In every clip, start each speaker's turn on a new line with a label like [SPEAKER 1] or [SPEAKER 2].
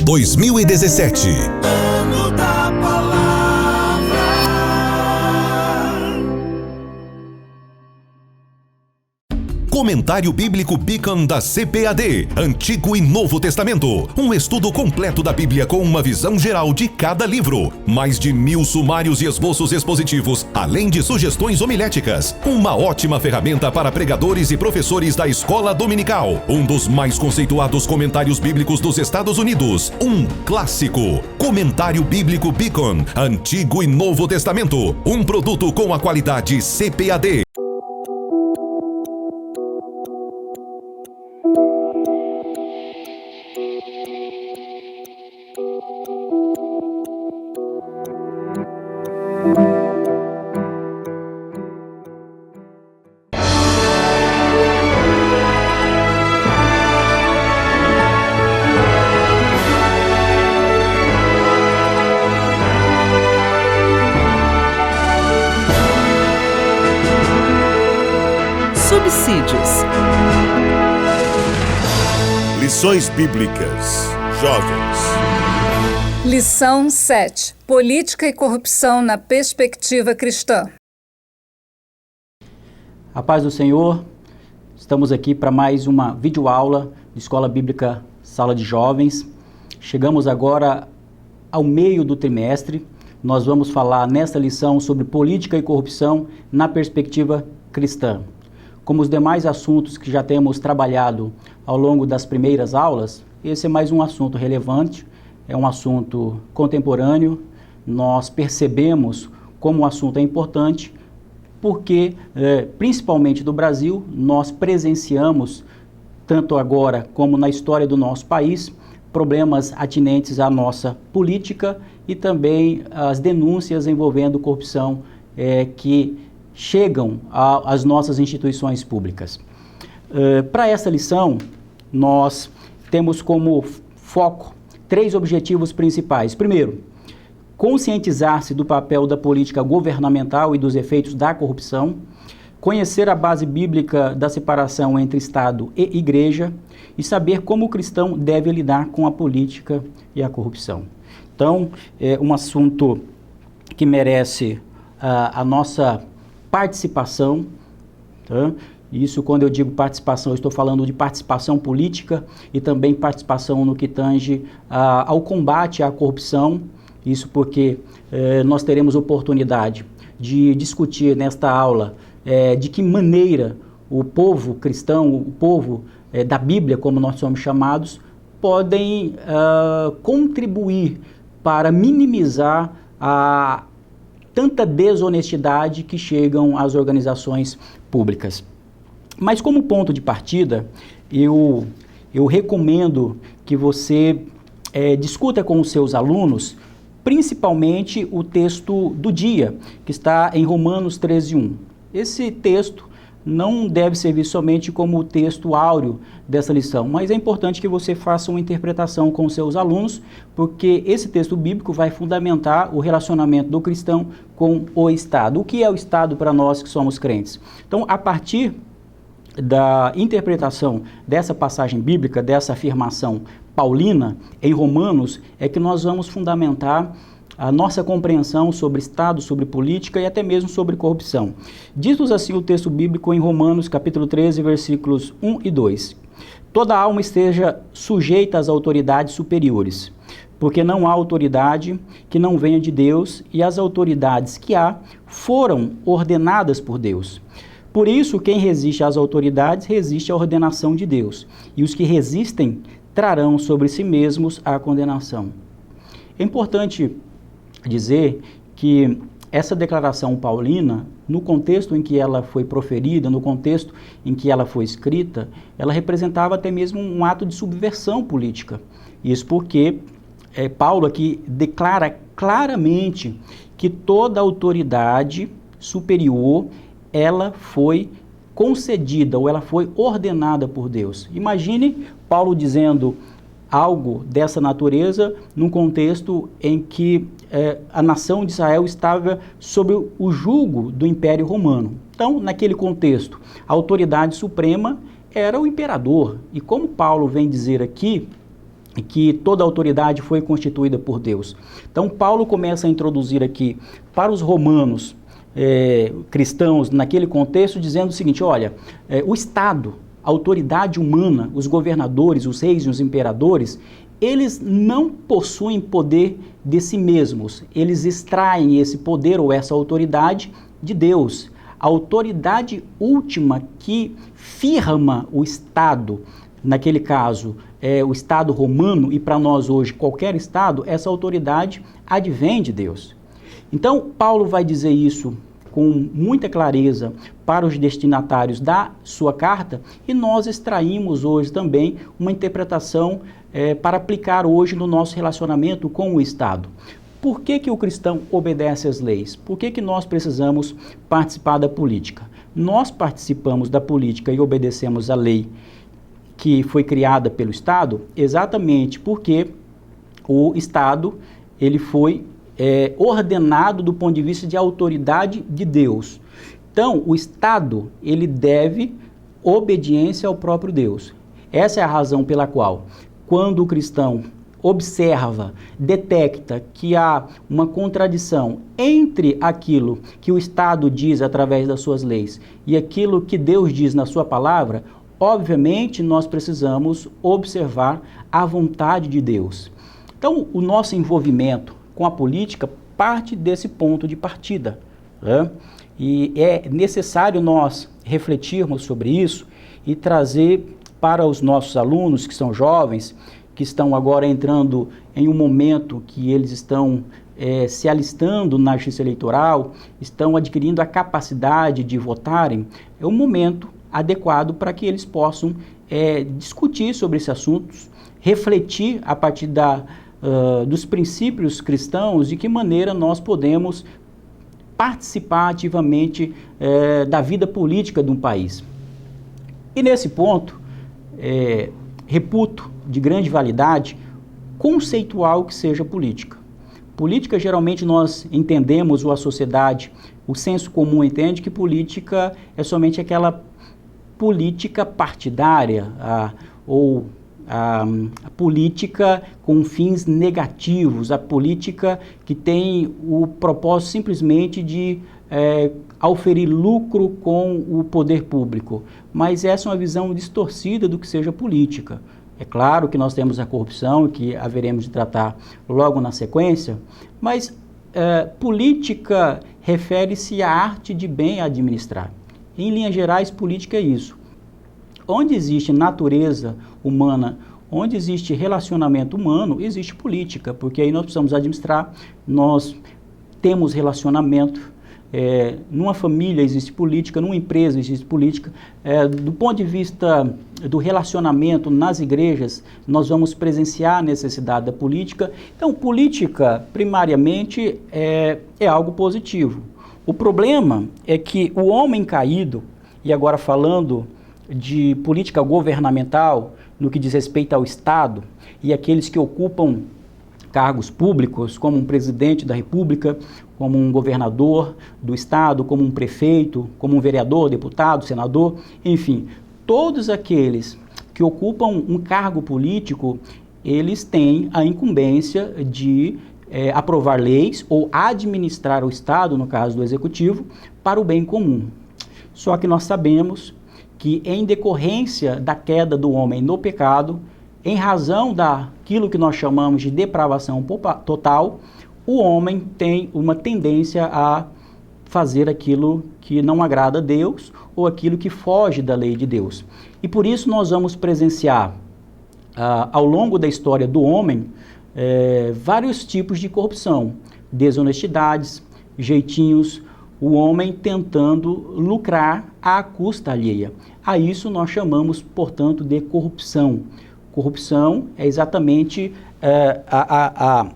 [SPEAKER 1] 2017.
[SPEAKER 2] Ano da Palavra.
[SPEAKER 1] Comentário Bíblico Beacon da CPAD, Antigo e Novo Testamento. Um estudo completo da Bíblia com uma visão geral de cada livro. Mais de 1000 sumários e esboços expositivos, além de sugestões homiléticas. Uma ótima ferramenta para pregadores e professores da escola dominical. Um dos mais conceituados comentários bíblicos dos Estados Unidos. Um clássico. Comentário Bíblico Beacon, Antigo e Novo Testamento. Um produto com a qualidade CPAD.
[SPEAKER 3] Subsídios.
[SPEAKER 4] Lições Bíblicas. Jovens.
[SPEAKER 5] Lição 7. Política e corrupção na perspectiva cristã.
[SPEAKER 6] A paz do Senhor, estamos aqui para mais uma videoaula de Escola Bíblica Sala de Jovens. Chegamos agora ao meio do trimestre. Nós vamos falar nesta lição sobre política e corrupção na perspectiva cristã. Como os demais assuntos que já temos trabalhado ao longo das primeiras aulas, esse é mais um assunto relevante, é um assunto contemporâneo. Nós percebemos como o assunto é importante, porque, principalmente do Brasil, nós presenciamos, tanto agora como na história do nosso país, problemas atinentes à nossa política e também as denúncias envolvendo corrupção que chegam às nossas instituições públicas. Para essa lição, nós temos como foco 3 objetivos principais. Primeiro, conscientizar-se do papel da política governamental e dos efeitos da corrupção, conhecer a base bíblica da separação entre Estado e Igreja e saber como o cristão deve lidar com a política e a corrupção. Então, é um assunto que merece a nossa participação, tá? Isso, quando eu digo participação, eu estou falando de participação política e também participação no que tange ao combate à corrupção. Isso porque nós teremos oportunidade de discutir nesta aula de que maneira o povo cristão, o povo da Bíblia, como nós somos chamados, podem contribuir para minimizar a tanta desonestidade que chegam às organizações públicas. Mas como ponto de partida, eu recomendo que você discuta com os seus alunos, principalmente o texto do dia, que está em Romanos 13:1. Esse texto não deve servir somente como o texto áureo dessa lição, mas é importante que você faça uma interpretação com seus alunos, porque esse texto bíblico vai fundamentar o relacionamento do cristão com o Estado. O que é o Estado para nós que somos crentes? Então, a partir da interpretação dessa passagem bíblica, dessa afirmação paulina em Romanos, é que nós vamos fundamentar a nossa compreensão sobre Estado, sobre política e até mesmo sobre corrupção. Diz-nos assim o texto bíblico em Romanos, capítulo 13, versículos 1 e 2. Toda alma esteja sujeita às autoridades superiores, porque não há autoridade que não venha de Deus, e as autoridades que há foram ordenadas por Deus. Por isso, quem resiste às autoridades resiste à ordenação de Deus, e os que resistem trarão sobre si mesmos a condenação. É importante dizer que essa declaração paulina, no contexto em que ela foi proferida, no contexto em que ela foi escrita, ela representava até mesmo um ato de subversão política. Isso porque Paulo aqui declara claramente que toda autoridade superior, ela foi concedida ou ela foi ordenada por Deus. Imagine Paulo dizendo algo dessa natureza num contexto em que a nação de Israel estava sob o jugo do Império Romano. Então, naquele contexto, a autoridade suprema era o imperador. E como Paulo vem dizer aqui, que toda autoridade foi constituída por Deus. Então Paulo começa a introduzir aqui para os romanos cristãos naquele contexto, dizendo o seguinte: olha, o Estado, a autoridade humana, os governadores, os reis e os imperadores, eles não possuem poder de si mesmos, eles extraem esse poder ou essa autoridade de Deus. A autoridade última que firma o Estado, naquele caso, o Estado romano, e para nós hoje qualquer Estado, essa autoridade advém de Deus. Então, Paulo vai dizer isso com muita clareza para os destinatários da sua carta, e nós extraímos hoje também uma interpretação para aplicar hoje no nosso relacionamento com o Estado. Por que que o cristão obedece às leis? Por que que nós precisamos participar da política? Nós participamos da política e obedecemos à lei que foi criada pelo Estado exatamente porque o Estado ele foi ordenado do ponto de vista de autoridade de Deus. Então, o Estado ele deve obediência ao próprio Deus. Essa é a razão pela qual, quando o cristão observa, detecta que há uma contradição entre aquilo que o Estado diz através das suas leis e aquilo que Deus diz na sua palavra, obviamente nós precisamos observar a vontade de Deus. Então, o nosso envolvimento com a política parte desse ponto de partida, né? E é necessário nós refletirmos sobre isso e trazer para os nossos alunos que são jovens, que estão agora entrando em um momento que eles estão se alistando na justiça eleitoral, estão adquirindo a capacidade de votarem, é um momento adequado para que eles possam discutir sobre esses assuntos, refletir a partir dos princípios cristãos, de que maneira nós podemos participar ativamente da vida política de um país. E nesse ponto, reputo de grande validade conceitual que seja política. Política, geralmente nós entendemos, ou a sociedade, o senso comum entende que política é somente aquela política partidária, ou a política com fins negativos, a política que tem o propósito simplesmente de auferir lucro com o poder público. Mas essa é uma visão distorcida do que seja política. É claro que nós temos a corrupção, que haveremos de tratar logo na sequência, mas política refere-se à arte de bem administrar. Em linhas gerais, política é isso. Onde existe natureza humana, onde existe relacionamento humano, existe política, porque aí nós precisamos administrar, nós temos relacionamento, numa família existe política, numa empresa existe política, do ponto de vista do relacionamento nas igrejas, nós vamos presenciar a necessidade da política. Então, política, primariamente, é algo positivo. O problema é que o homem caído, e agora falando de política governamental, no que diz respeito ao Estado, e aqueles que ocupam cargos públicos, como um presidente da República, como um governador do Estado, como um prefeito, como um vereador, deputado, senador, enfim, todos aqueles que ocupam um cargo político, eles têm a incumbência de aprovar leis ou administrar o Estado, no caso do Executivo, para o bem comum. Só que nós sabemos que, em decorrência da queda do homem no pecado, em razão daquilo que nós chamamos de depravação total, o homem tem uma tendência a fazer aquilo que não agrada a Deus ou aquilo que foge da lei de Deus. E por isso nós vamos presenciar, ao longo da história do homem, vários tipos de corrupção, desonestidades, jeitinhos, o homem tentando lucrar à custa alheia. A isso nós chamamos, portanto, de corrupção. Corrupção é exatamente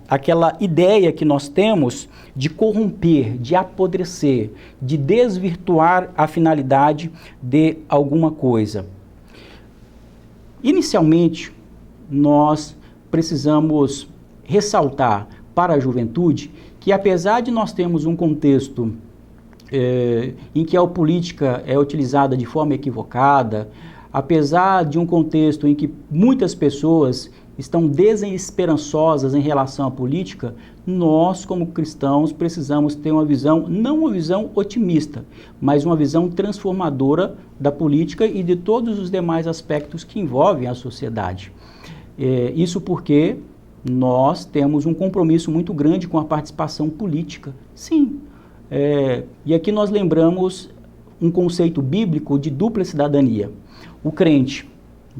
[SPEAKER 6] aquela ideia que nós temos de corromper, de apodrecer, de desvirtuar a finalidade de alguma coisa. Inicialmente, nós precisamos ressaltar para a juventude que, apesar de nós termos um contexto em que a política é utilizada de forma equivocada, apesar de um contexto em que muitas pessoas estão desesperançosas em relação à política, nós, como cristãos, precisamos ter uma visão, não uma visão otimista, mas uma visão transformadora da política e de todos os demais aspectos que envolvem a sociedade. Isso porque nós temos um compromisso muito grande com a participação política. Sim, e aqui nós lembramos um conceito bíblico de dupla cidadania. O crente,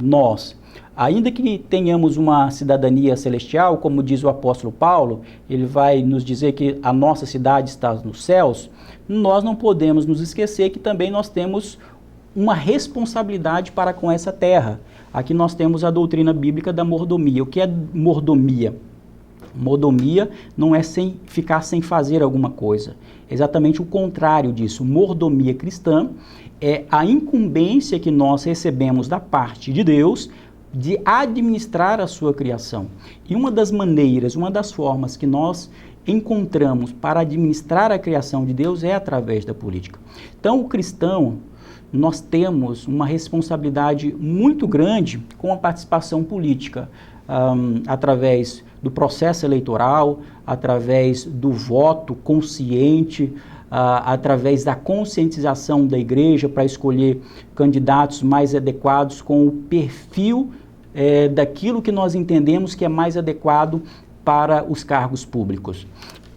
[SPEAKER 6] nós, ainda que tenhamos uma cidadania celestial, como diz o apóstolo Paulo, ele vai nos dizer que a nossa cidade está nos céus, nós não podemos nos esquecer que também nós temos uma responsabilidade para com essa terra. Aqui nós temos a doutrina bíblica da mordomia. O que é mordomia? Mordomia não é ficar sem fazer alguma coisa. É exatamente o contrário disso. Mordomia cristã é a incumbência que nós recebemos da parte de Deus de administrar a sua criação. E uma das maneiras, uma das formas que nós encontramos para administrar a criação de Deus é através da política. Então, o cristão, nós temos uma responsabilidade muito grande com a participação política, através do processo eleitoral, através do voto consciente, através da conscientização da igreja para escolher candidatos mais adequados com o perfil daquilo que nós entendemos que é mais adequado para os cargos públicos.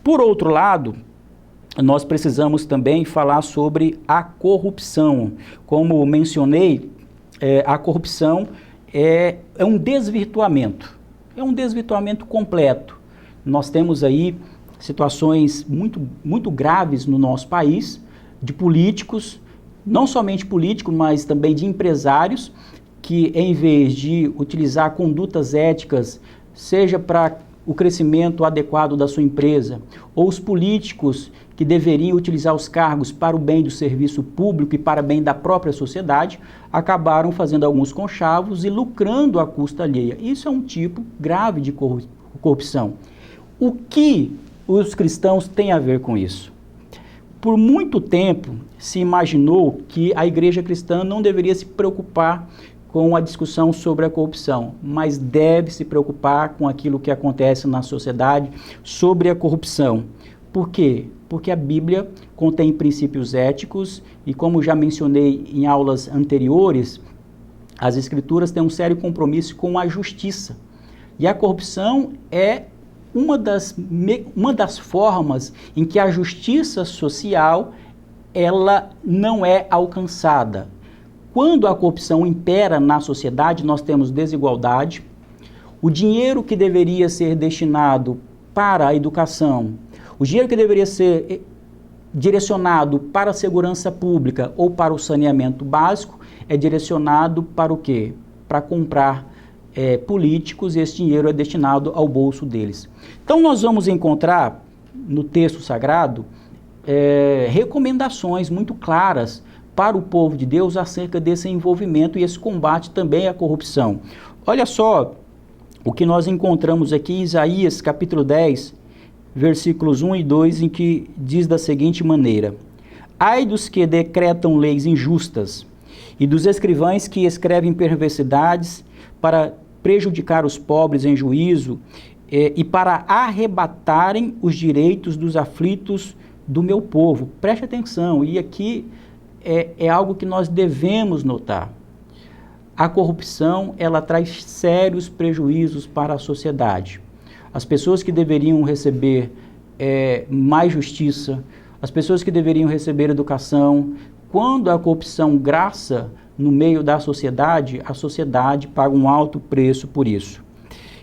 [SPEAKER 6] Por outro lado, nós precisamos também falar sobre a corrupção. Como mencionei, a corrupção é um desvirtuamento. É um desvirtuamento completo. Nós temos aí situações muito graves no nosso país, de políticos, não somente políticos, mas também de empresários, que em vez de utilizar condutas éticas, seja para o crescimento adequado da sua empresa, ou os políticos que deveriam utilizar os cargos para o bem do serviço público e para o bem da própria sociedade, acabaram fazendo alguns conchavos e lucrando à custa alheia. Isso é um tipo grave de corrupção. O que os cristãos têm a ver com isso? Por muito tempo se imaginou que a igreja cristã não deveria se preocupar com a discussão sobre a corrupção, mas deve se preocupar com aquilo que acontece na sociedade sobre a corrupção. Por quê? Porque a Bíblia contém princípios éticos e, como já mencionei em aulas anteriores, as Escrituras têm um sério compromisso com a justiça. E a corrupção é uma das formas em que a justiça social ela não é alcançada. Quando a corrupção impera na sociedade, nós temos desigualdade, o dinheiro que deveria ser destinado para a educação, o dinheiro que deveria ser direcionado para a segurança pública ou para o saneamento básico, é direcionado para o quê? Para comprar políticos, e esse dinheiro é destinado ao bolso deles. Então nós vamos encontrar no texto sagrado recomendações muito claras para o povo de Deus acerca desse envolvimento e esse combate também à corrupção. Olha só o que nós encontramos aqui em Isaías capítulo 10, versículos 1 e 2, em que diz da seguinte maneira: Ai dos que decretam leis injustas e dos escrivães que escrevem perversidades para prejudicar os pobres em juízo e para arrebatarem os direitos dos aflitos do meu povo. Preste atenção, e aqui é algo que nós devemos notar. A corrupção, ela traz sérios prejuízos para a sociedade. As pessoas que deveriam receber mais justiça, as pessoas que deveriam receber educação, quando a corrupção graça no meio da sociedade, a sociedade paga um alto preço por isso.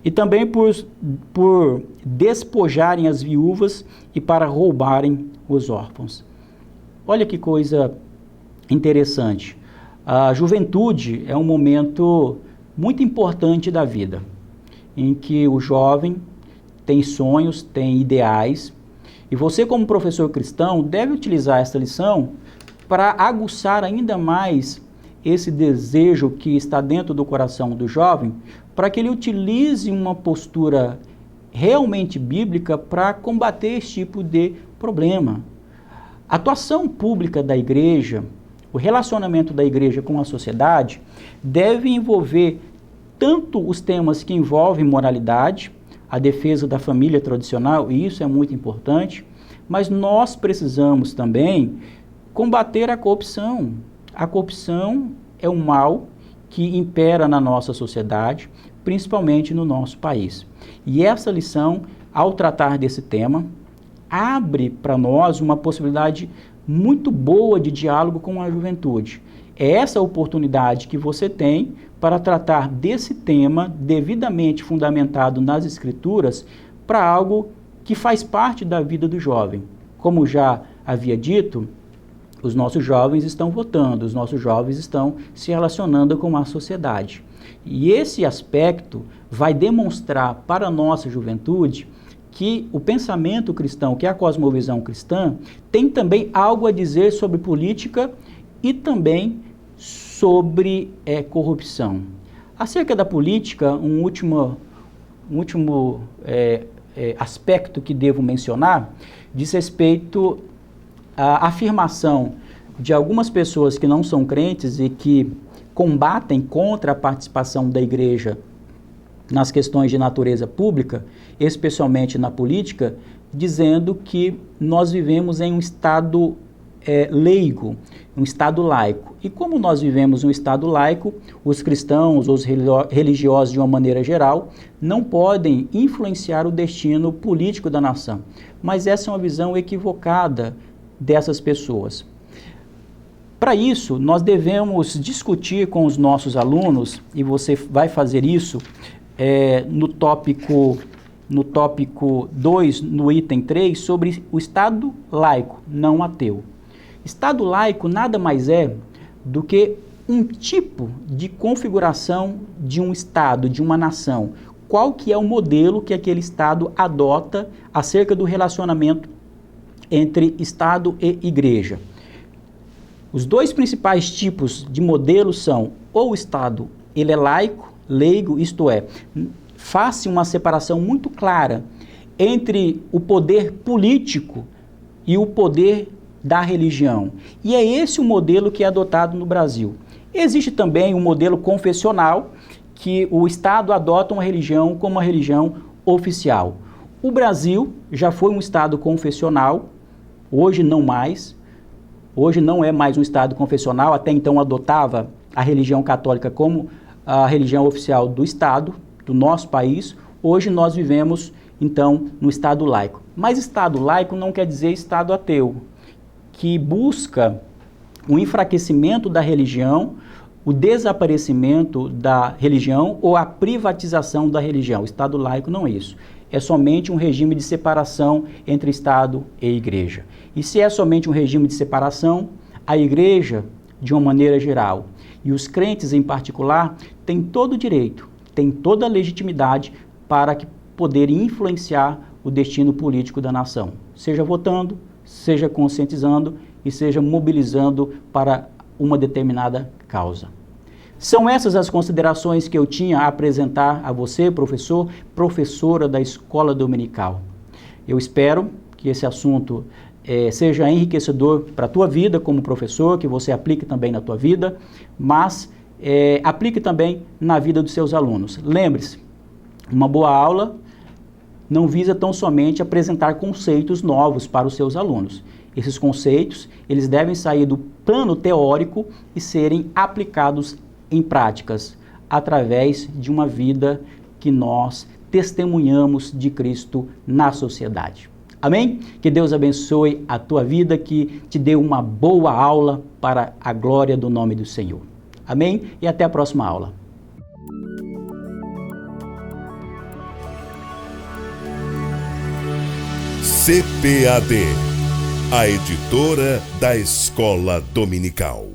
[SPEAKER 6] E também por despojarem as viúvas e para roubarem os órfãos. Olha que coisa interessante. A juventude é um momento muito importante da vida, em que o jovem tem sonhos, tem ideais, e você, como professor cristão, deve utilizar esta lição para aguçar ainda mais esse desejo que está dentro do coração do jovem, para que ele utilize uma postura realmente bíblica para combater esse tipo de problema. A atuação pública da igreja, o relacionamento da igreja com a sociedade, deve envolver tanto os temas que envolvem moralidade, a defesa da família tradicional, e isso é muito importante, mas nós precisamos também combater a corrupção. A corrupção é um mal que impera na nossa sociedade, principalmente no nosso país. E essa lição, ao tratar desse tema, abre para nós uma possibilidade muito boa de diálogo com a juventude. É essa oportunidade que você tem para tratar desse tema devidamente fundamentado nas Escrituras para algo que faz parte da vida do jovem. Como já havia dito, os nossos jovens estão votando, os nossos jovens estão se relacionando com a sociedade. E esse aspecto vai demonstrar para a nossa juventude que o pensamento cristão, que é a cosmovisão cristã, tem também algo a dizer sobre política e também sobre corrupção. Acerca da política, um último aspecto que devo mencionar diz respeito à afirmação de algumas pessoas que não são crentes e que combatem contra a participação da igreja nas questões de natureza pública, especialmente na política, dizendo que nós vivemos em um estado leigo, um estado laico. E como nós vivemos em um estado laico, os cristãos, os religiosos de uma maneira geral, não podem influenciar o destino político da nação. Mas essa é uma visão equivocada dessas pessoas. Para isso, nós devemos discutir com os nossos alunos, e você vai fazer isso no tópico 2, no item 3, sobre o Estado laico, não ateu. Estado laico nada mais é do que um tipo de configuração de um Estado, de uma nação. Qual que é o modelo que aquele Estado adota acerca do relacionamento entre Estado e Igreja? Os dois principais tipos de modelos são ou o Estado ele é laico, leigo, isto é, faz-se uma separação muito clara entre o poder político e o poder da religião. E é esse o modelo que é adotado no Brasil. Existe também um modelo confessional, que o Estado adota uma religião como uma religião oficial. O Brasil já foi um Estado confessional, hoje não mais. Hoje não é mais um Estado confessional, até então adotava a religião católica como a religião oficial do Estado, do nosso país. Hoje nós vivemos, então, no Estado laico. Mas Estado laico não quer dizer Estado ateu, que busca o enfraquecimento da religião, o desaparecimento da religião ou a privatização da religião. Estado laico não é isso. É somente um regime de separação entre Estado e Igreja. E se é somente um regime de separação, a Igreja, de uma maneira geral, e os crentes em particular, têm todo o direito, têm toda a legitimidade para poderem influenciar o destino político da nação, seja votando, seja conscientizando e seja mobilizando para uma determinada causa. São essas as considerações que eu tinha a apresentar a você, professor, professora da escola dominical. Eu espero que esse assunto seja enriquecedor para a tua vida como professor, que você aplique também na tua vida, mas aplique também na vida dos seus alunos. Lembre-se, uma boa aula não visa tão somente apresentar conceitos novos para os seus alunos. Esses conceitos, eles devem sair do plano teórico e serem aplicados em práticas, através de uma vida que nós testemunhamos de Cristo na sociedade. Amém? Que Deus abençoe a tua vida, que te dê uma boa aula para a glória do nome do Senhor. Amém? E até a próxima aula.
[SPEAKER 4] CPAD, a editora da Escola Dominical.